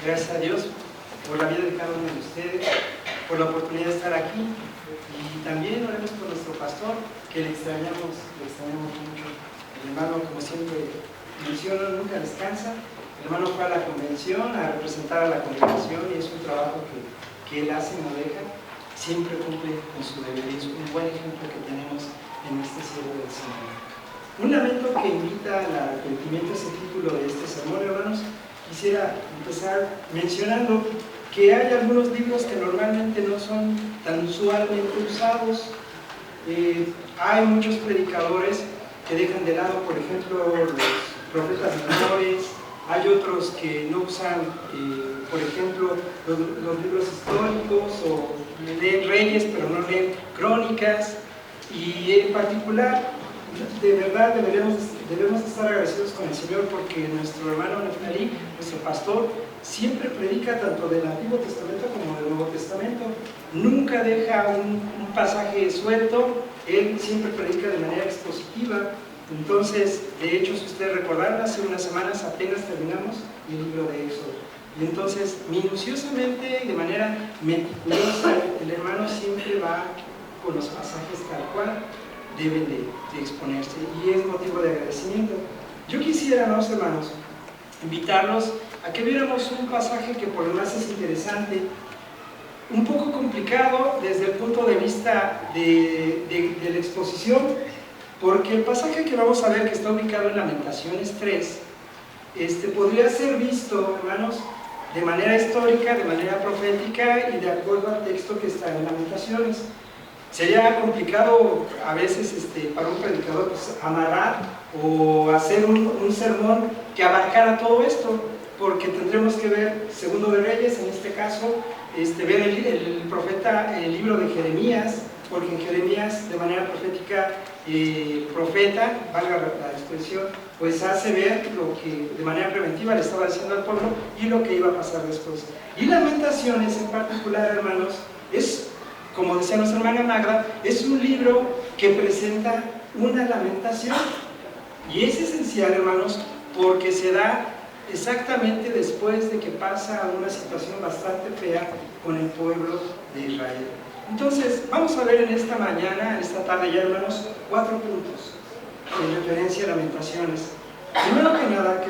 Gracias a Dios por la vida de cada uno de ustedes, por la oportunidad de estar aquí, y también oremos por nuestro pastor, que le extrañamos mucho. El hermano, como siempre menciona, nunca descansa. El hermano fue a la convención a representar a la congregación y es un trabajo que él hace, no deja, siempre cumple con su deber, y es un buen ejemplo que tenemos en este siervo del Señor. Un lamento que invita al arrepentimiento es el título de este sermón, hermanos. Quisiera empezar mencionando que hay algunos libros que normalmente no son tan usualmente usados. Hay muchos predicadores que dejan de lado, por ejemplo, los profetas menores. Hay otros que no usan, por ejemplo, los libros históricos, o leen Reyes pero no leen Crónicas. Y en particular, de verdad debemos estar agradecidos con el Señor, porque nuestro hermano Neftalí, nuestro pastor, siempre predica tanto del Antiguo Testamento como del Nuevo Testamento. Nunca deja un pasaje suelto, él siempre predica de manera expositiva. Entonces, de hecho, si ustedes recordaron, hace unas semanas apenas terminamos el libro de Éxodo. Y entonces, minuciosamente y de manera meticulosa, el hermano siempre va con los pasajes tal cual deben de exponerse, y es motivo de agradecimiento. Yo quisiera, hermanos, invitarlos a que viéramos un pasaje que por lo demás es interesante, un poco complicado desde el punto de vista de la exposición, porque el pasaje que vamos a ver, que está ubicado en Lamentaciones 3, podría ser visto, hermanos, de manera histórica, de manera profética y de acuerdo al texto que está en Lamentaciones. Sería complicado a veces para un predicador pues, amarrar o hacer un sermón que abarcara todo esto, porque tendremos que ver Segundo de Reyes, en este caso, ver el libro de Jeremías, porque en Jeremías, de manera profética, profeta, valga la expresión, pues hace ver lo que de manera preventiva le estaba diciendo al pueblo y lo que iba a pasar después. Y Lamentaciones en particular, hermanos, es, como decía nuestra hermana Magda, es un libro que presenta una lamentación, y es esencial, hermanos, porque se da exactamente después de que pasa una situación bastante fea con el pueblo de Israel. Entonces, vamos a ver en esta mañana, en esta tarde ya, hermanos, 4 puntos en referencia a Lamentaciones. Primero que nada,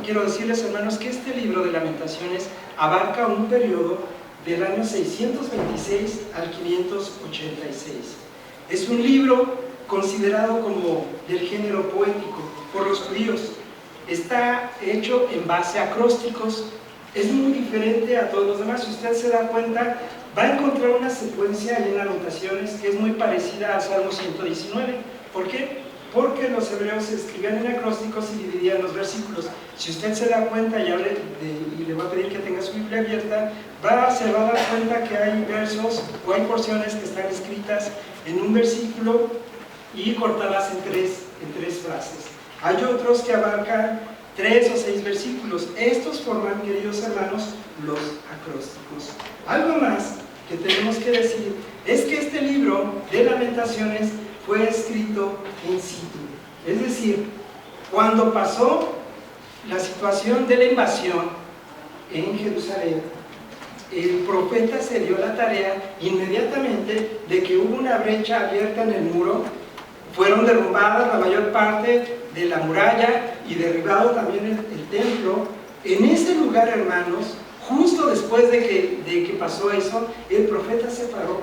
quiero decirles, hermanos, que este libro de Lamentaciones abarca un periodo del año 626 al 586. Es un libro considerado como del género poético por los judíos. Está hecho en base a acrósticos, es muy diferente a todos los demás. Si usted se da cuenta, va a encontrar una secuencia en Lamentaciones que es muy parecida al Salmo 119. ¿Por qué? Porque los hebreos escribían en acrósticos y dividían los versículos. Si usted se da cuenta, y le voy a pedir que tenga su Biblia abierta, se va a dar cuenta que hay versos o hay porciones que están escritas en un versículo y cortadas en tres frases. Hay otros que abarcan 3 o 6 versículos. Estos forman, queridos hermanos, los acrósticos. Algo más que tenemos que decir es que este libro de Lamentaciones fue escrito in situ, es decir, cuando pasó la situación de la invasión en Jerusalén, el profeta se dio la tarea inmediatamente de que hubo una brecha abierta en el muro, fueron derrumbadas la mayor parte de la muralla y derribado también el templo. En ese lugar, hermanos, justo después de que pasó eso, el profeta se paró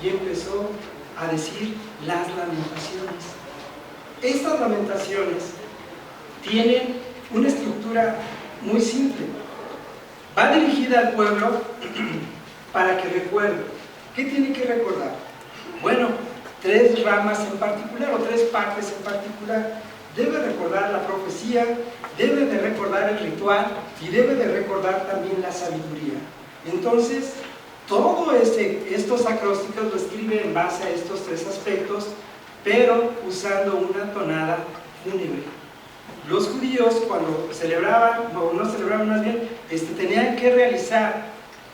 y empezó a decir las lamentaciones. Estas lamentaciones tienen una estructura muy simple. Va dirigida al pueblo para que recuerde. ¿Qué tiene que recordar? Bueno, 3 ramas en particular, o 3 partes en particular. Debe recordar la profecía, debe de recordar el ritual y debe de recordar también la sabiduría. Entonces, todos estos acrósticos lo escribe en base a estos 3 aspectos, pero usando una tonada fúnebre. Los judíos, cuando celebraban, o no celebraban más bien, tenían que realizar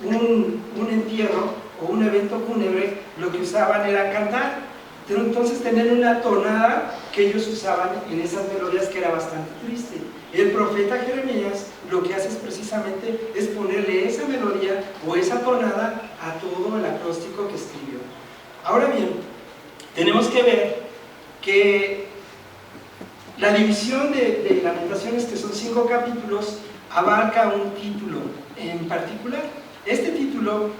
un entierro o un evento fúnebre, lo que usaban era cantar. entonces tener una tonada que ellos usaban en esas melodías que era bastante triste. El profeta Jeremías lo que hace es precisamente es ponerle esa melodía o esa tonada a todo el acróstico que escribió. Ahora bien, tenemos que ver que la división de Lamentaciones, que son 5 capítulos, abarca un título en particular. Este título,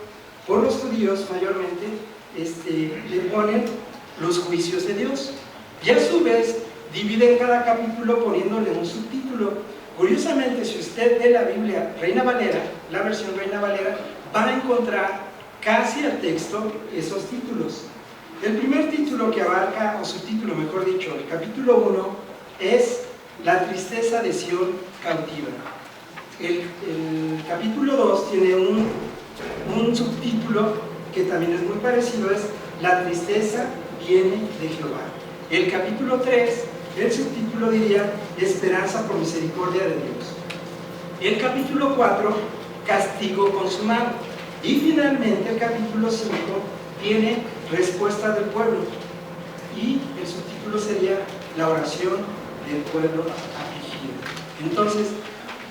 por los judíos mayormente, le ponen los juicios de Dios, y a su vez dividen cada capítulo poniéndole un subtítulo. Curiosamente, si usted ve la Biblia Reina Valera, la versión Reina Valera, va a encontrar casi al texto esos títulos. El primer título que abarca, o subtítulo mejor dicho, el capítulo 1, es La tristeza de Sión cautiva. El capítulo 2 tiene un subtítulo que también es muy parecido, es La tristeza viene de Jehová. El capítulo 3, el subtítulo diría Esperanza por misericordia de Dios. El capítulo 4, Castigo consumado. Y finalmente el capítulo 5 tiene Respuesta del pueblo. Y el subtítulo sería La oración del pueblo afligido. Entonces,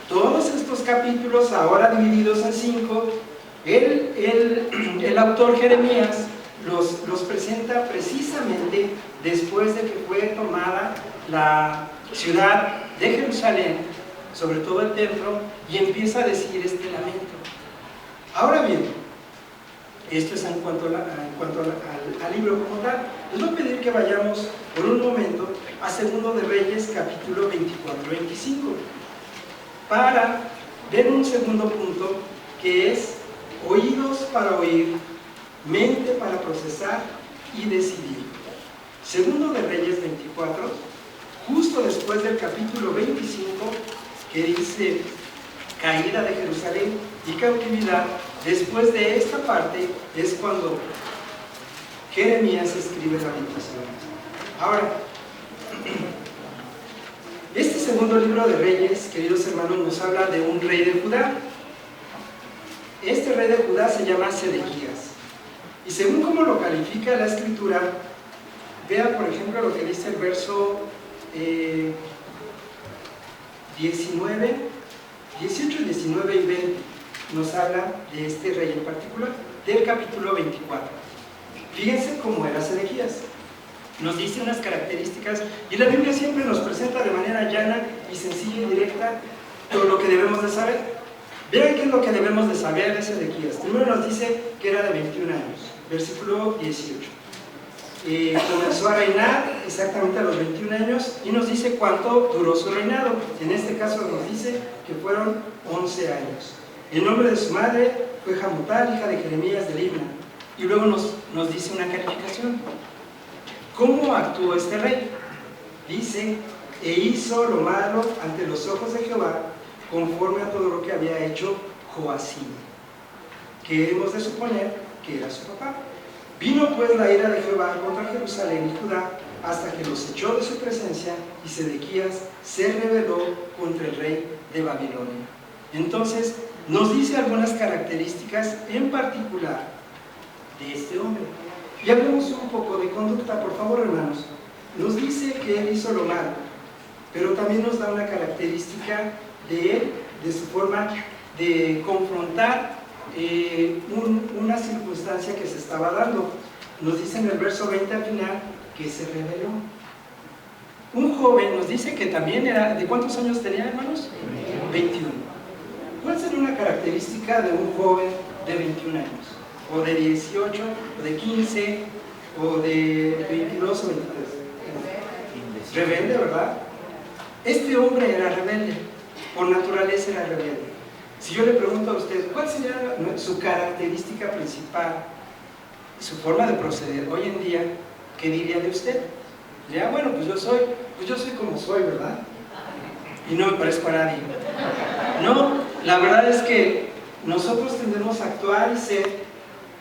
todos estos capítulos, ahora divididos en 5, el autor Jeremías los presenta precisamente después de que fue tomada la ciudad de Jerusalén, sobre todo el templo, y empieza a decir este lamento. Ahora bien, esto es en cuanto al libro como tal. Les voy a pedir que vayamos por un momento a Segundo de Reyes, capítulo 24-25, para ver un segundo punto que es oídos para oír, mente para procesar y decidir. Segundo de Reyes 24, justo después del capítulo 25, que dice caída de Jerusalén y cautividad, después de esta parte es cuando Jeremías escribe Lamentaciones. Ahora, este segundo libro de Reyes, queridos hermanos, nos habla de un rey de Judá. Este rey de Judá se llama Sedequías. Y según cómo lo califica la escritura, vea por ejemplo lo que dice el verso 19, 18, 19 y 20. Nos habla de este rey en particular, del capítulo 24. Fíjense cómo era Sedequías. Nos dice unas características, y la Biblia siempre nos presenta de manera llana y sencilla y directa todo lo que debemos de saber. Vean qué es lo que debemos de saber de Sedequías. Primero nos dice que era de 21 años, versículo 18. Comenzó a reinar exactamente a los 21 años y nos dice cuánto duró su reinado. En este caso nos dice que fueron 11 años. El nombre de su madre fue Hamutal, hija de Jeremías de Libna. Y luego nos dice una calificación. ¿Cómo actuó este rey? Dice, e hizo lo malo ante los ojos de Jehová, conforme a todo lo que había hecho Joacim, que hemos de suponer que era su papá. Vino pues la ira de Jehová contra Jerusalén y Judá, hasta que los echó de su presencia, y Sedequías se rebeló contra el rey de Babilonia. Entonces, nos dice algunas características en particular de este hombre. Y hablemos un poco de conducta, por favor, hermanos. Nos dice que él hizo lo malo, pero también nos da una característica de él, de su forma de confrontar una circunstancia que se estaba dando. Nos dice en el verso 20 al final que se rebeló. Un joven nos dice que también era, ¿de cuántos años tenía, hermanos? 21. ¿Cuál sería una característica de un joven de 21 años? O de 18, o de 15, o de 22 o 23. Rebelde, ¿verdad? Este hombre era rebelde, por naturaleza era rebelde. Si yo le pregunto a usted, ¿cuál sería su característica principal, su forma de proceder hoy en día? ¿Qué diría de usted? Ya, bueno, pues yo soy como soy, ¿verdad? Y no me parezco a nadie. No, la verdad es que nosotros tendemos a actuar y ser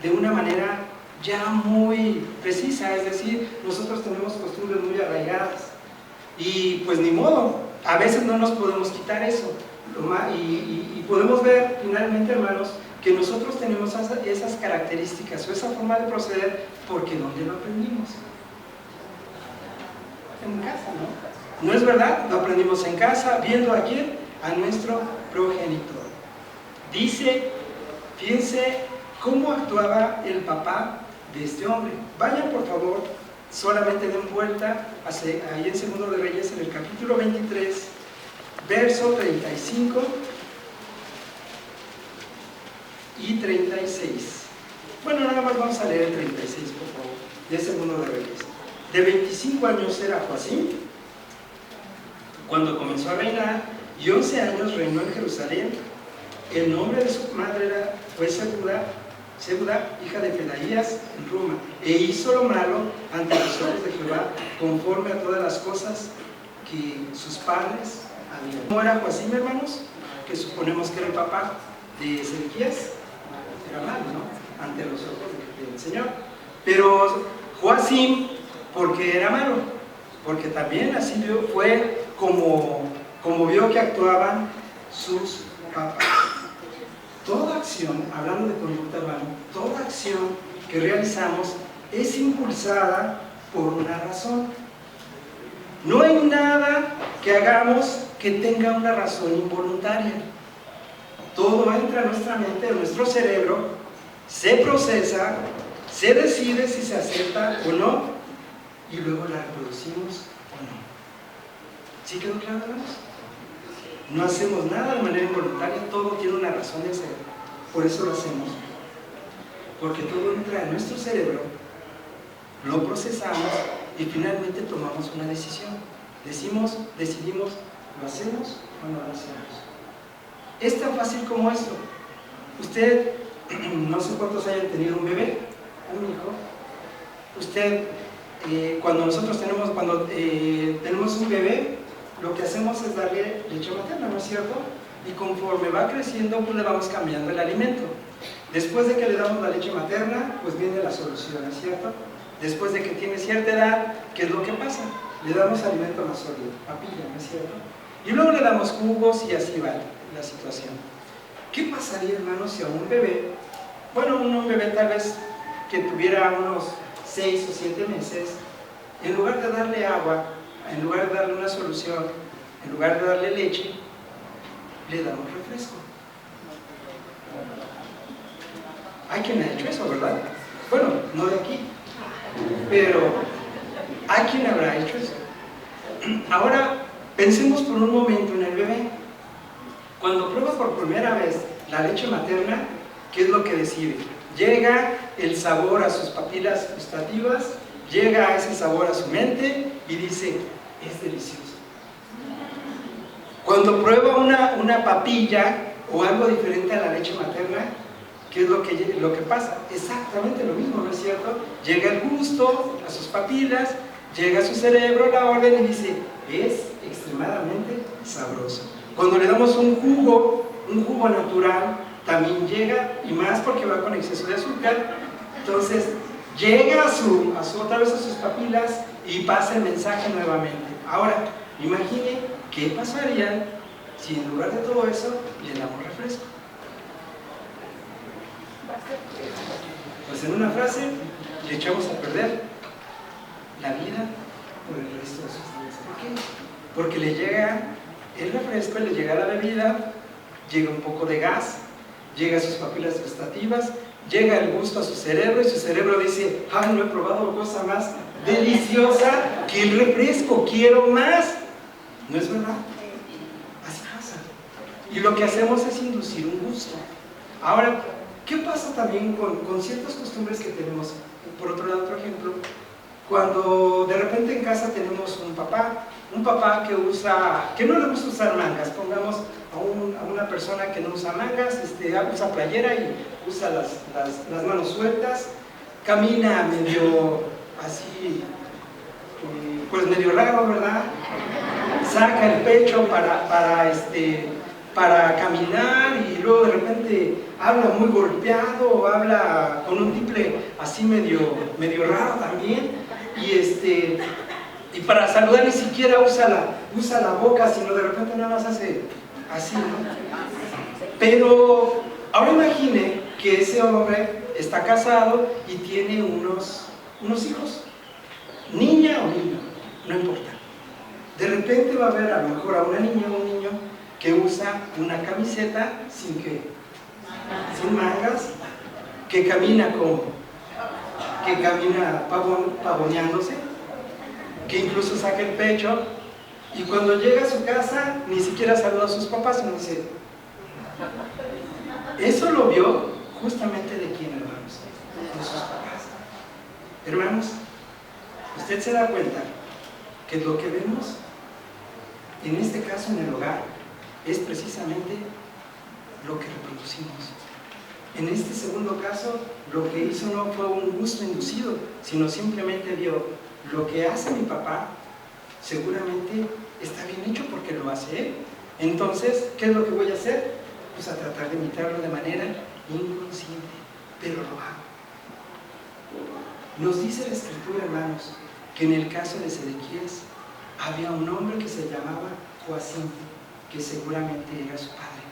de una manera ya muy precisa, es decir, nosotros tenemos costumbres muy arraigadas y pues ni modo, a veces no nos podemos quitar eso y podemos ver finalmente, hermanos, que nosotros tenemos esas características o esa forma de proceder porque ¿dónde lo aprendimos? en casa, ¿no? ¿No es verdad? Lo aprendimos en casa, viendo a quién, a nuestro progenitor. Dice, fíjense cómo actuaba el papá de este hombre. Vayan por favor, solamente den vuelta ahí en Segundo de Reyes, en el capítulo 23, verso 35 y 36. Bueno, nada más vamos a leer el 36, por favor, de Segundo de Reyes. De 25 años era Joacim cuando comenzó a reinar, y 11 años reinó en Jerusalén. El nombre de su madre fue Seguda, hija de Pedaías, en Ruma, e hizo lo malo ante los ojos de Jehová, conforme a todas las cosas que sus padres habían. ¿Cómo era Joacim, hermanos? Que suponemos que era el papá de Ezequías. Era malo, ¿no? Ante los ojos del Señor. Pero Joacim, ¿por qué era malo? Porque también así fue como vio que actuaban sus papás. Toda acción, hablando de conducta humana, toda acción que realizamos es impulsada por una razón. No hay nada que hagamos que tenga una razón involuntaria. Todo entra a nuestra mente, a nuestro cerebro, se procesa, se decide si se acepta o no, y luego la reproducimos o no. ¿Sí quedó claro, hermanos? No hacemos nada de manera involuntaria, todo tiene una razón de ser. Por eso lo hacemos. Porque todo entra en nuestro cerebro, lo procesamos y finalmente tomamos una decisión. Decidimos, ¿lo hacemos o no lo hacemos? Es tan fácil como esto. Usted, no sé cuántos hayan tenido un bebé, un hijo. Usted, cuando tenemos un bebé, lo que hacemos es darle leche materna, ¿no es cierto? Y conforme va creciendo, pues le vamos cambiando el alimento. Después de que le damos la leche materna, pues viene la solución, ¿no es cierto? Después de que tiene cierta edad, ¿qué es lo que pasa? Le damos alimento más sólido, papilla, ¿no es cierto? Y luego le damos jugos y así va la situación. ¿Qué pasaría, hermanos, si a un bebé, un bebé tal vez que tuviera unos 6 o 7 meses, en lugar de darle agua, en lugar de darle una solución, en lugar de darle leche, le damos refresco? Hay quien ha hecho eso, ¿verdad? Bueno, no de aquí, pero hay quien habrá hecho eso. Ahora, pensemos por un momento en el bebé. Cuando prueba por primera vez la leche materna, ¿qué es lo que decide? Llega el sabor a sus papilas gustativas, llega ese sabor a su mente y dice, es delicioso. Cuando prueba una papilla o algo diferente a la leche materna, ¿qué es lo que pasa? Exactamente lo mismo, ¿no es cierto? Llega el gusto a sus papilas, llega a su cerebro la orden y dice, es extremadamente sabroso. Cuando le damos un jugo natural, también llega, y más porque va con exceso de azúcar, entonces llega otra vez a sus papilas y pasa el mensaje nuevamente. Ahora, imagine qué pasaría si en lugar de todo eso le damos refresco. Pues en una frase, le echamos a perder la vida por el resto de sus días. ¿Por qué? Porque le llega el refresco, le llega la bebida, llega un poco de gas, llega a sus papilas gustativas, llega el gusto a su cerebro y su cerebro dice, ¡ay, no he probado cosa más deliciosa que el refresco, quiero más! ¿No es verdad? Así pasa. Y lo que hacemos es inducir un gusto. Ahora, ¿qué pasa también con ciertas costumbres que tenemos? Por otro lado, otro ejemplo, cuando de repente en casa tenemos un papá que no le gusta usar mangas, pongamos a una persona que no usa mangas, usa playera y usa las manos sueltas, camina medio así, pues medio raro, ¿verdad? Saca el pecho para caminar y luego de repente habla muy golpeado o habla con un timbre así medio raro también y para saludar ni siquiera usa la boca, sino de repente nada más hace así, ¿no? Pero ahora imagine que ese hombre está casado y tiene unos hijos, niña o niño, no importa. De repente va a haber a lo mejor a una niña o un niño que usa una camiseta sin mangas, que camina pavoneándose, que incluso saca el pecho, y cuando llega a su casa ni siquiera saluda a sus papás, sino dice, eso lo vio justamente de quién, hermanos, de sus papás. Hermanos, usted se da cuenta que lo que vemos en este caso en el hogar es precisamente lo que reproducimos. En este segundo caso, lo que hizo no fue un gusto inducido, sino simplemente vio lo que hace mi papá, seguramente está bien hecho porque lo hace él. Entonces, ¿qué es lo que voy a hacer? Pues a tratar de imitarlo de manera inconsciente, pero lo hago. Nos dice la Escritura, hermanos, que en el caso de Sedequías había un hombre que se llamaba Joacim, que seguramente era su padre,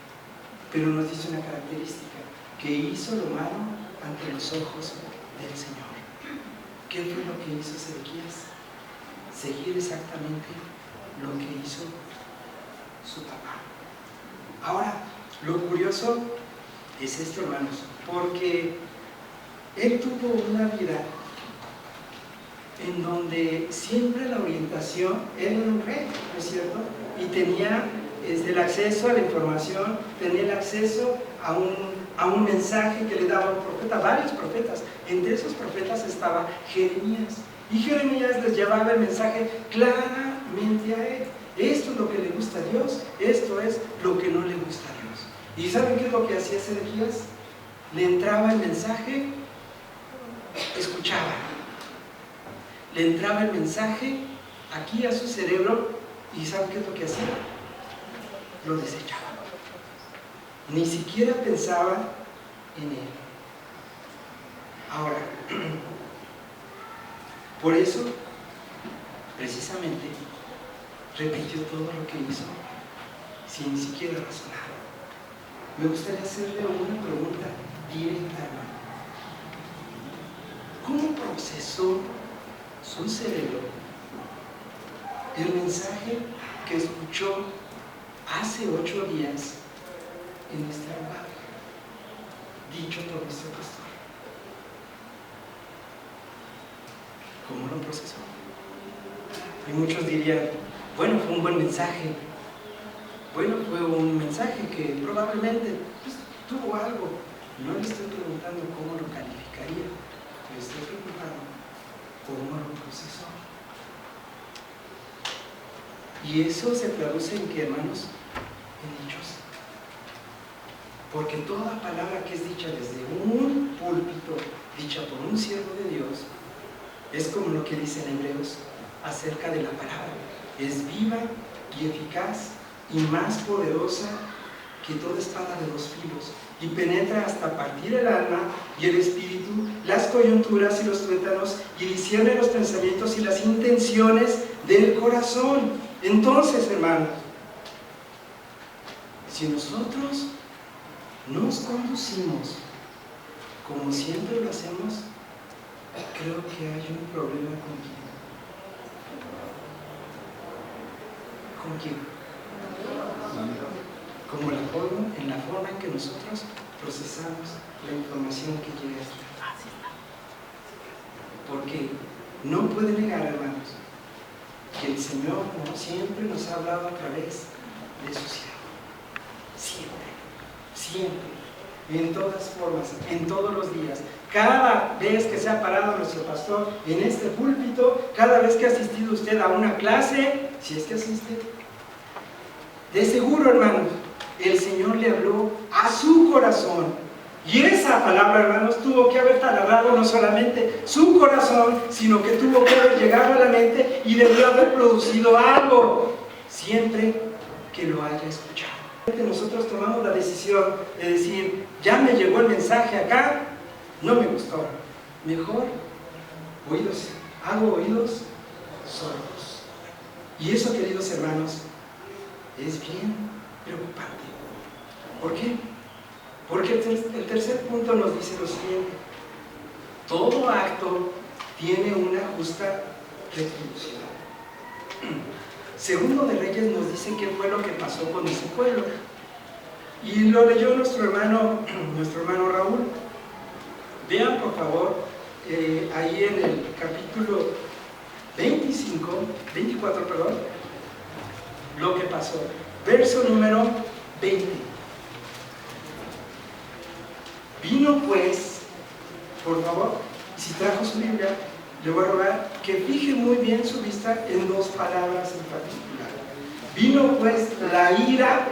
pero nos dice una característica, que hizo lo malo ante los ojos del Señor. ¿Qué fue lo que hizo Sedequías? Seguir exactamente lo que hizo su papá. Ahora, lo curioso es esto, hermanos, porque él tuvo una vida en donde siempre la orientación, él era un rey, ¿no es cierto? Y tenía el acceso a la información, tenía el acceso a un mensaje que le daba un profeta, varios profetas. Entre esos profetas estaba Jeremías, y Jeremías les llevaba el mensaje claramente a él. Esto es lo que le gusta a Dios, esto es lo que no le gusta a Dios. ¿Y saben qué es lo que hacía Sedequías? Le entraba el mensaje, escuchaba. Le entraba el mensaje aquí a su cerebro, y ¿saben qué es lo que hacía? Lo desechaba. Ni siquiera pensaba en él. Ahora, por eso, precisamente, repitió todo lo que hizo sin ni siquiera razonar. Me gustaría hacerle una pregunta directa, hermano. ¿Cómo procesó su cerebro el mensaje que escuchó hace 8 días en este lugar, dicho por nuestro pastor? ¿Cómo lo procesó? Y muchos dirían, bueno, fue un buen mensaje. Bueno, fue un mensaje que probablemente tuvo algo. No le estoy preguntando cómo lo calificaría, le estoy preguntando cómo lo procesó. Y eso se traduce en qué, hermanos? En hechos. Porque toda palabra que es dicha desde un púlpito, dicha por un siervo de Dios, es como lo que dice en Hebreos acerca de la palabra. Es viva y eficaz y más poderosa que toda espada de 2 filos, y penetra hasta partir el alma y el espíritu, las coyunturas y los tuétanos, y discierne los pensamientos y las intenciones del corazón. Entonces, hermanos, si nosotros nos conducimos como siempre lo hacemos, creo que hay un problema con quién. ¿Con quién? Como en la forma en que nosotros procesamos la información que llega hasta. Porque no puede negar, hermanos, que el Señor no siempre nos ha hablado a través de su siervo. Siempre, siempre, en todas formas, en todos los días. Cada vez que se ha parado nuestro pastor en este púlpito, cada vez que ha asistido usted a una clase, si es que asiste, de seguro, hermanos, el Señor le habló a su corazón. Y esa palabra, hermanos, tuvo que haber taladrado no solamente su corazón, sino que tuvo que haber llegado a la mente y debió haber producido algo, siempre que lo haya escuchado. Nosotros tomamos la decisión de decir, ya me llegó el mensaje acá, no me gustó. Mejor, hago oídos sordos. Y eso, queridos hermanos, es bien preocupante. ¿Por qué? Porque el tercer punto nos dice lo siguiente: todo acto tiene una justa retribución. Segundo de Reyes nos dice qué fue lo que pasó con ese pueblo. Y lo leyó nuestro hermano Raúl. Vean por favor, ahí en el capítulo 24, lo que pasó. Verso número 20. Vino pues, por favor, si trajo su Biblia, le voy a rogar que fije muy bien su vista en dos palabras en particular. Vino pues la ira,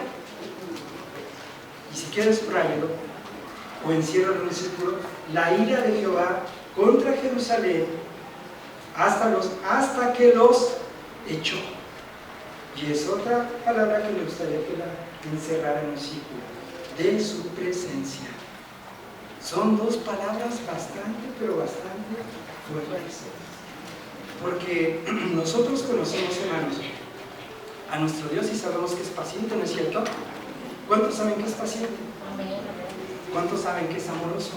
y si quieres subrayarlo, o enciérralo en el círculo, la ira de Jehová contra Jerusalén hasta que los echó. Y es otra palabra que me gustaría que la encerrara en un círculo, de su presencia. Son dos palabras bastante, pero bastante fuertes. Porque nosotros conocemos, hermanos, a nuestro Dios y sabemos que es paciente, ¿no es cierto? ¿Cuántos saben que es paciente? ¿Cuántos saben que es amoroso?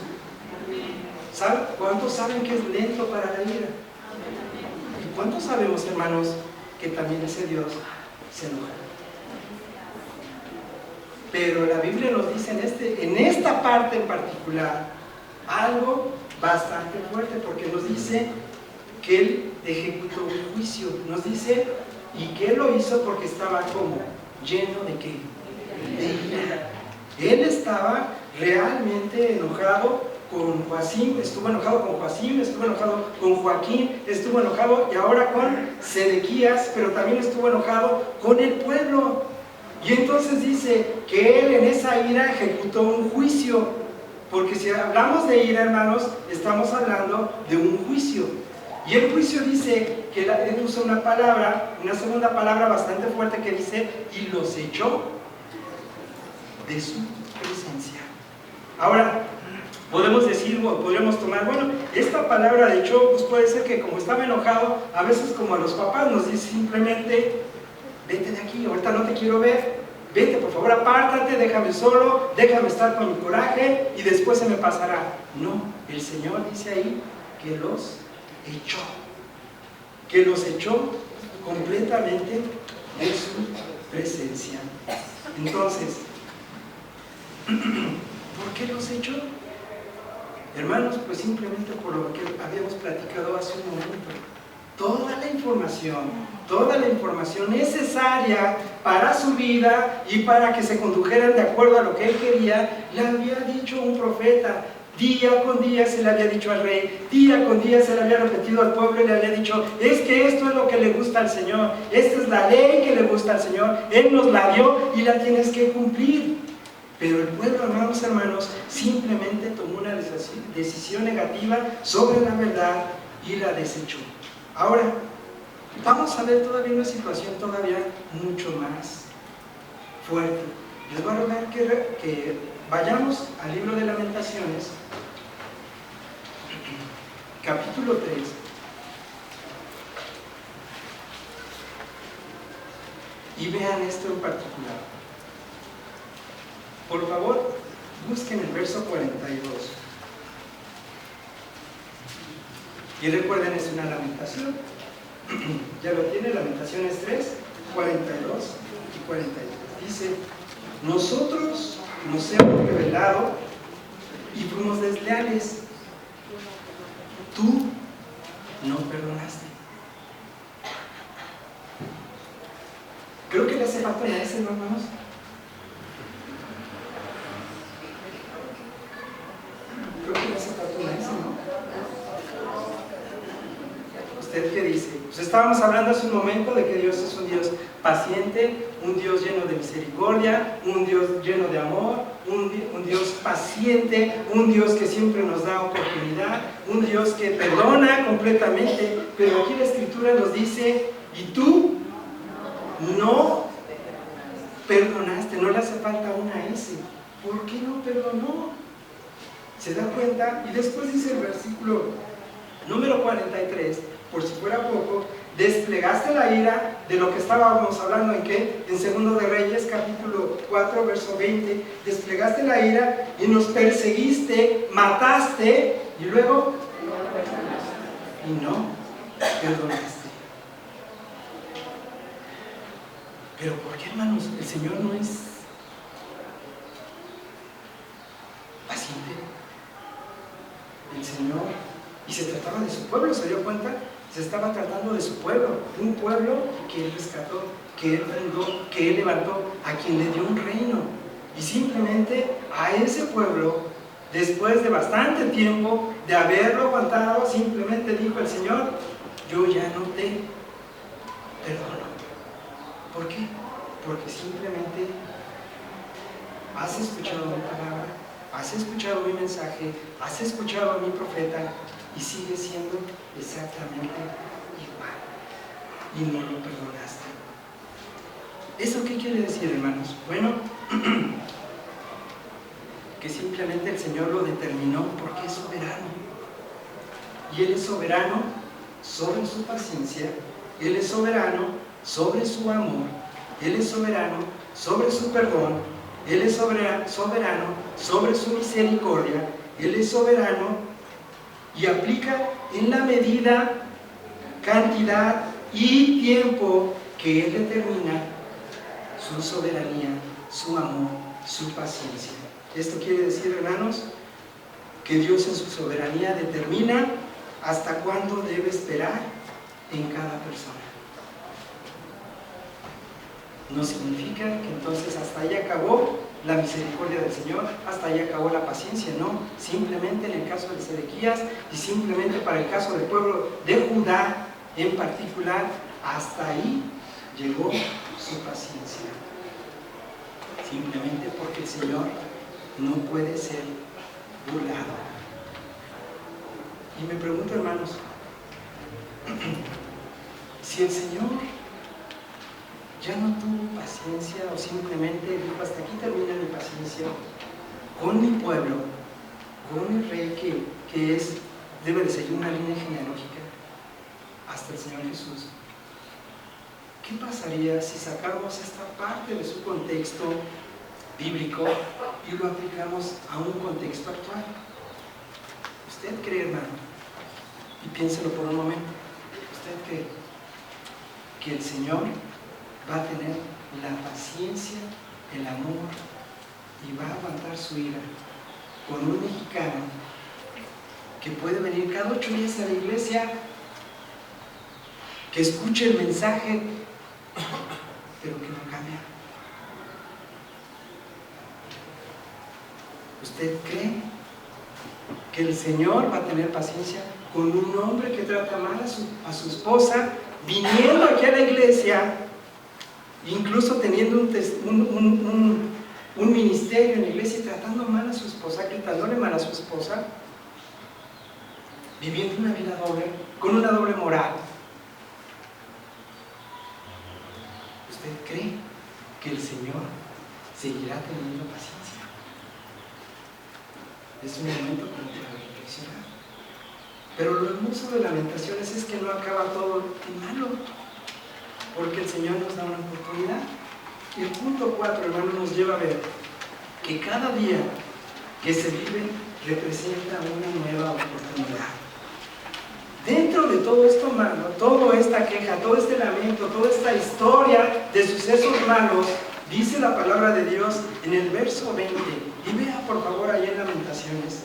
¿Cuántos saben que es lento para la ira? ¿Y cuántos sabemos, hermanos, que también ese Dios se enoja? Pero la Biblia nos dice en esta parte en particular algo bastante fuerte, porque nos dice que Él ejecutó un juicio. Nos dice, y que Él lo hizo porque estaba como lleno de ¿qué? De ira. Él estaba realmente enojado con Joacim, estuvo enojado con Joacim, estuvo enojado con Joaquín, estuvo enojado y ahora con Sedequías, pero también estuvo enojado con el pueblo. Y entonces dice que Él en esa ira ejecutó un juicio, porque si hablamos de ira, hermanos, estamos hablando de un juicio. Y el juicio dice que Él usa una segunda palabra bastante fuerte que dice, y los echó de su presencia. Ahora, podemos decir, o podríamos tomar, bueno, esta palabra de echó, pues puede ser que como estaba enojado, a veces como a los papás nos dice simplemente, vete de aquí, ahorita no te quiero ver, vete por favor, apártate, déjame solo, déjame estar con mi coraje y después se me pasará. No, el Señor dice ahí que los echó completamente de su presencia. Entonces, ¿por qué los echó? Hermanos, pues simplemente por lo que habíamos platicado hace un momento. Toda la información necesaria para su vida y para que se condujeran de acuerdo a lo que él quería, le había dicho un profeta. Día con día se le había dicho al rey, día con día se le había repetido al pueblo y le había dicho, es que esto es lo que le gusta al Señor, esta es la ley que le gusta al Señor, Él nos la dio y la tienes que cumplir. Pero el pueblo, hermanos, simplemente tomó una decisión negativa sobre la verdad y la desechó. Ahora, vamos a ver todavía una situación todavía mucho más fuerte. Les voy a rogar que vayamos al libro de Lamentaciones, capítulo 3. Y vean esto en particular. Por favor, busquen el verso 42. Y recuerden, es una lamentación. Ya lo tiene, Lamentaciones 3, 42 y 43. Dice, nosotros nos hemos rebelado y fuimos desleales. Tú no perdonaste. Creo que le hace falta una S, ¿no, hermanos? Creo que le hace falta una S, ¿no? ¿Usted qué dice? Pues estábamos hablando hace un momento de que Dios es un Dios paciente, un Dios lleno de misericordia, un Dios lleno de amor, un Dios paciente, un Dios que siempre nos da oportunidad, un Dios que perdona completamente, pero aquí la Escritura nos dice, y tú no perdonaste, no le hace falta una S. ¿Por qué no perdonó? ¿Se da cuenta? Y después dice el versículo número 43, por si fuera poco, desplegaste la ira de lo que estábamos hablando en qué, en Segundo de Reyes, capítulo 4, verso 20, desplegaste la ira y nos perseguiste, mataste y luego y no perdonaste. Pero ¿por qué, hermanos? El Señor no es paciente. El Señor, y se trataba de su pueblo, ¿se dio cuenta? Se estaba tratando de su pueblo, un pueblo que Él rescató, que Él fundó, que Él levantó, a quien le dio un reino. Y simplemente a ese pueblo, después de bastante tiempo de haberlo aguantado, simplemente dijo el Señor: yo ya no te perdono. ¿Por qué? Porque simplemente has escuchado mi palabra, has escuchado mi mensaje, has escuchado a mi profeta y sigue siendo exactamente igual y no lo perdonaste. ¿Eso qué quiere decir, hermanos? Bueno, que simplemente el Señor lo determinó porque es soberano, y Él es soberano sobre su paciencia, Él es soberano sobre su amor, Él es soberano sobre su perdón, Él es soberano sobre su misericordia, Él es soberano y aplica en la medida, cantidad y tiempo que Él determina su soberanía, su amor, su paciencia. Esto quiere decir, hermanos, que Dios en su soberanía determina hasta cuándo debe esperar en cada persona. No significa que entonces hasta ahí acabó la misericordia del Señor, hasta ahí acabó la paciencia, no. Simplemente en el caso de Sedequías y simplemente para el caso del pueblo de Judá en particular, hasta ahí llegó su paciencia. Simplemente porque el Señor no puede ser burlado. Y me pregunto, hermanos, si el Señor ya no tuvo paciencia o simplemente dijo: hasta aquí termina mi paciencia con mi pueblo, con el rey que debe de seguir una línea genealógica hasta el Señor Jesús, ¿qué pasaría si sacamos esta parte de su contexto bíblico y lo aplicamos a un contexto actual? ¿Usted cree, hermano? Y piénselo por un momento. ¿Usted cree que el Señor va a tener la paciencia, el amor y va a aguantar su ira con un mexicano que puede venir cada 8 días a la iglesia, que escuche el mensaje, pero que no cambia? ¿Usted cree que el Señor va a tener paciencia con un hombre que trata mal a su esposa, viniendo aquí a la iglesia, incluso teniendo un ministerio en la iglesia y tratando mal a su esposa, gritándole mal a su esposa, viviendo una vida doble, con una doble moral? ¿Usted cree que el Señor seguirá teniendo paciencia? Es un momento para reflexionar. Pero lo hermoso de Lamentaciones es que no acaba todo en malo, porque el Señor nos da una oportunidad. Y el punto 4, hermano, nos lleva a ver que cada día que se vive representa una nueva oportunidad. Dentro de todo esto malo, toda esta queja, todo este lamento, toda esta historia de sucesos malos, dice la palabra de Dios en el verso 20, y vea por favor ahí en Lamentaciones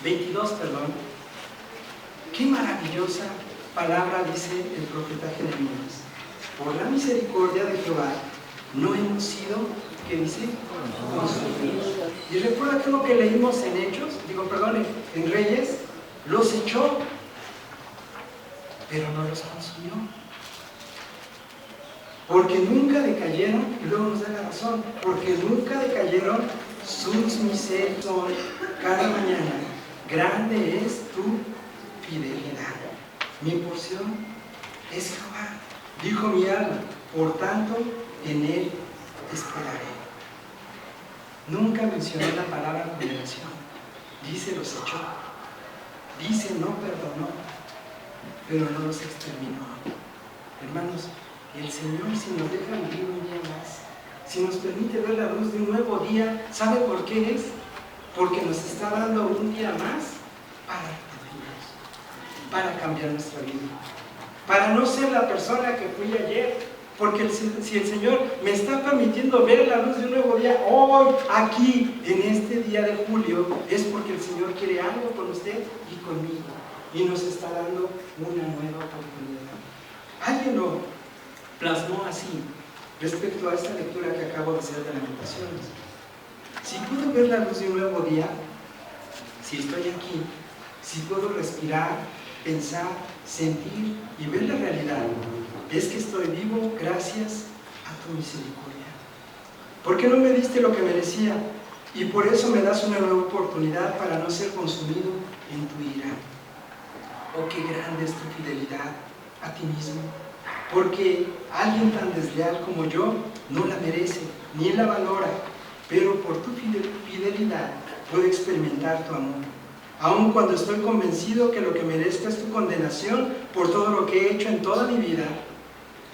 22, qué maravillosa palabra dice el profeta Jeremías: por la misericordia de Jehová no hemos sido, ¿qué dice? Consumidos. Y recuerda que lo que leímos en en Reyes, los echó, pero no los consumió, porque nunca decayeron, y luego nos da la razón, porque nunca decayeron sus miserias cada mañana. Grande es tu fidelidad. Mi porción es Jehová, dijo mi alma, por tanto en él esperaré. Nunca mencionó la palabra condenación. Dice los echó, dice no perdonó, pero no los exterminó. Hermanos, el Señor, si nos deja vivir un día más, si nos permite ver la luz de un nuevo día, ¿sabe por qué es? Porque nos está dando un día más para arrepentirnos, para cambiar nuestra vida. para no ser la persona que fui ayer. Porque si el Señor me está permitiendo ver la luz de un nuevo día, hoy, aquí, en este día de julio, es porque el Señor quiere algo con usted y conmigo. Y nos está dando una nueva oportunidad. Alguien lo plasmó así, respecto a esta lectura que acabo de hacer de Lamentaciones. Si puedo ver la luz de un nuevo día, si estoy aquí, si puedo respirar, pensar, sentir y ver la realidad, es que estoy vivo gracias a tu misericordia. ¿Por qué no me diste lo que merecía? Y por eso me das una nueva oportunidad para no ser consumido en tu ira. Oh, qué grande es tu fidelidad a ti mismo, porque alguien tan desleal como yo no la merece, ni la valora, pero por tu fidelidad puedo experimentar tu amor. Aun cuando estoy convencido que lo que merezco es tu condenación por todo lo que he hecho en toda mi vida,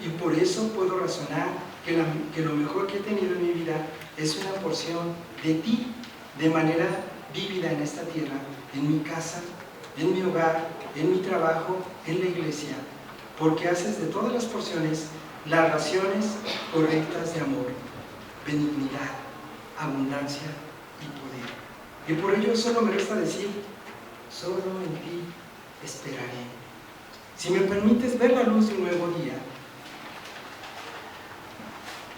y por eso puedo razonar que lo mejor que he tenido en mi vida es una porción de ti, de manera vívida en esta tierra, en mi casa, en mi hogar, en mi trabajo, en la iglesia, porque haces de todas las porciones las raciones correctas de amor, benignidad, abundancia y poder. Y por ello solo me resta decir, solo en ti esperaré. Si me permites ver la luz de un nuevo día,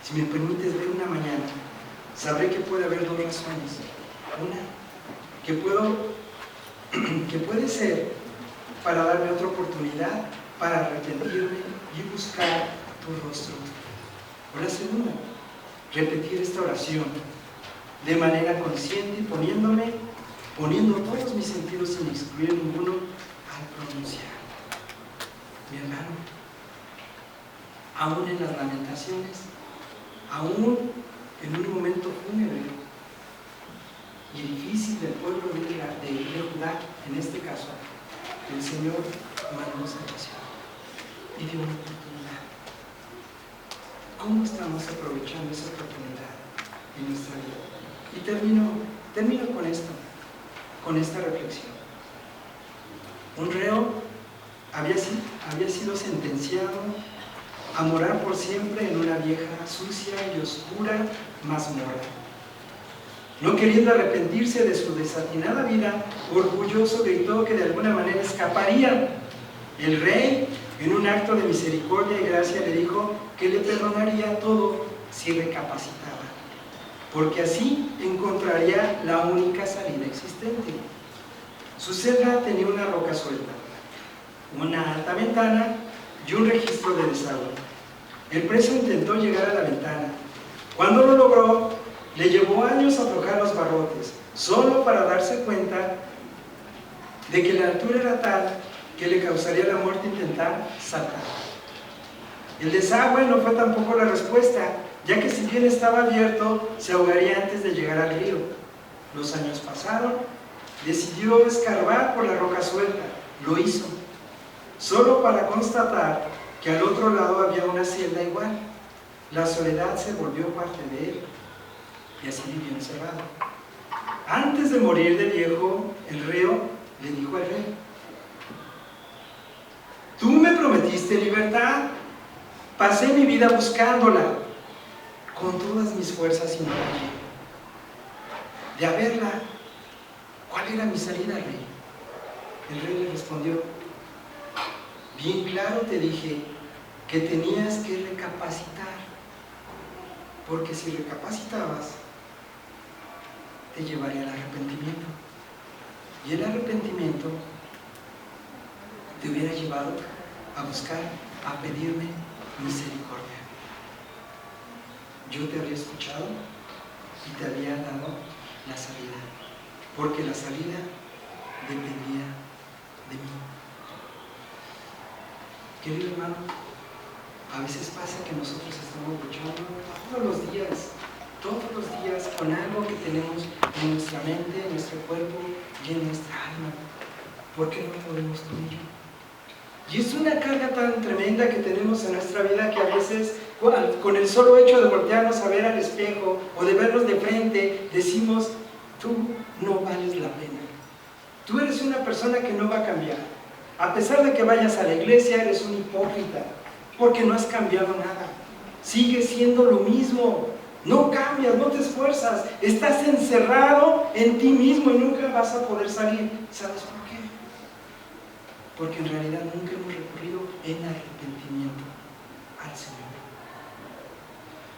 si me permites ver una mañana, sabré que puede haber dos razones. Una, que puede ser para darme otra oportunidad para arrepentirme y buscar tu rostro. O la segunda, repetir esta oración de manera consciente y poniendo todos mis sentidos sin excluir ninguno al pronunciar. Mi hermano, aún en las lamentaciones, aún en un momento fúnebre y difícil del pueblo de Judá, en este caso, el Señor mandó salvación y dio una oportunidad. ¿Cómo estamos aprovechando esa oportunidad en nuestra vida? Y termino con esto, con esta reflexión. Un reo había sido sentenciado a morar por siempre en una vieja, sucia y oscura mazmorra. No queriendo arrepentirse de su desatinada vida, orgulloso gritó que de alguna manera escaparía. El rey, en un acto de misericordia y gracia, le dijo que le perdonaría todo si recapacitaba, porque así encontraría la única salida existente. Su celda tenía una roca suelta, una alta ventana y un registro de desagüe. El preso intentó llegar a la ventana. Cuando lo logró, le llevó años aflojar los barrotes, solo para darse cuenta de que la altura era tal que le causaría la muerte intentar saltar. El desagüe no fue tampoco la respuesta, ya que si bien estaba abierto, se ahogaría antes de llegar al río. Los años pasaron, decidió escarbar por la roca suelta, lo hizo, solo para constatar que al otro lado había una celda igual. La soledad se volvió parte de él y así vivió encerrado. Antes de morir de viejo, el reo le dijo al rey: tú me prometiste libertad, pasé mi vida buscándola con todas mis fuerzas y no la hallé. De haberla, ¿cuál era mi salida, rey? El rey le respondió: bien claro te dije que tenías que recapacitar, porque si recapacitabas, te llevaría al arrepentimiento. Y el arrepentimiento te hubiera llevado a buscar, a pedirme misericordia. Yo te habría escuchado y te habría dado la salida, porque la salida dependía de mí. Querido hermano, a veces pasa que nosotros estamos luchando todos los días con algo que tenemos en nuestra mente, en nuestro cuerpo y en nuestra alma. ¿Por qué no podemos con ello? Y es una carga tan tremenda que tenemos en nuestra vida que a veces, con el solo hecho de voltearnos a ver al espejo o de vernos de frente, decimos: tú no vales la pena. Tú eres una persona que no va a cambiar. A pesar de que vayas a la iglesia, eres un hipócrita, porque no has cambiado nada. Sigues siendo lo mismo. No cambias, no te esfuerzas. Estás encerrado en ti mismo y nunca vas a poder salir. ¿Sabes por qué? Porque en realidad nunca hemos recurrido en arrepentimiento al Señor.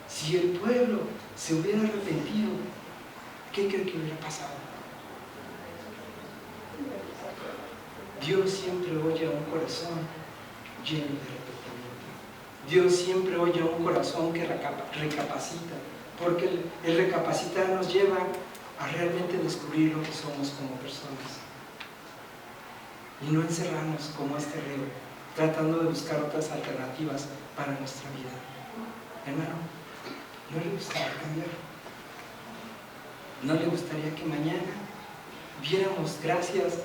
Si el pueblo se hubiera arrepentido, ¿qué cree que hubiera pasado? Dios siempre oye a un corazón lleno de arrepentimiento. Dios siempre oye a un corazón que recapacita, porque el recapacitar nos lleva a realmente descubrir lo que somos como personas y no encerrarnos como este reo, tratando de buscar otras alternativas para nuestra vida. Hermano, ¿no le gustaría cambiar? ¿No le gustaría que mañana viéramos gracias?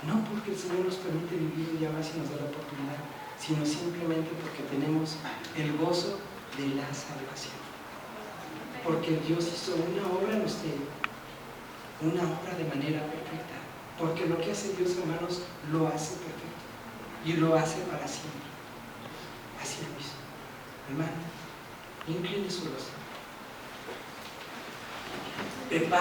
No porque el Señor nos permite vivir un día más y nos da la oportunidad, sino simplemente porque tenemos el gozo de la salvación. Porque Dios hizo una obra en usted, una obra de manera perfecta. Porque lo que hace Dios, hermanos, lo hace perfecto y lo hace para siempre. Así lo hizo. Hermano, incline su rostro. Prepara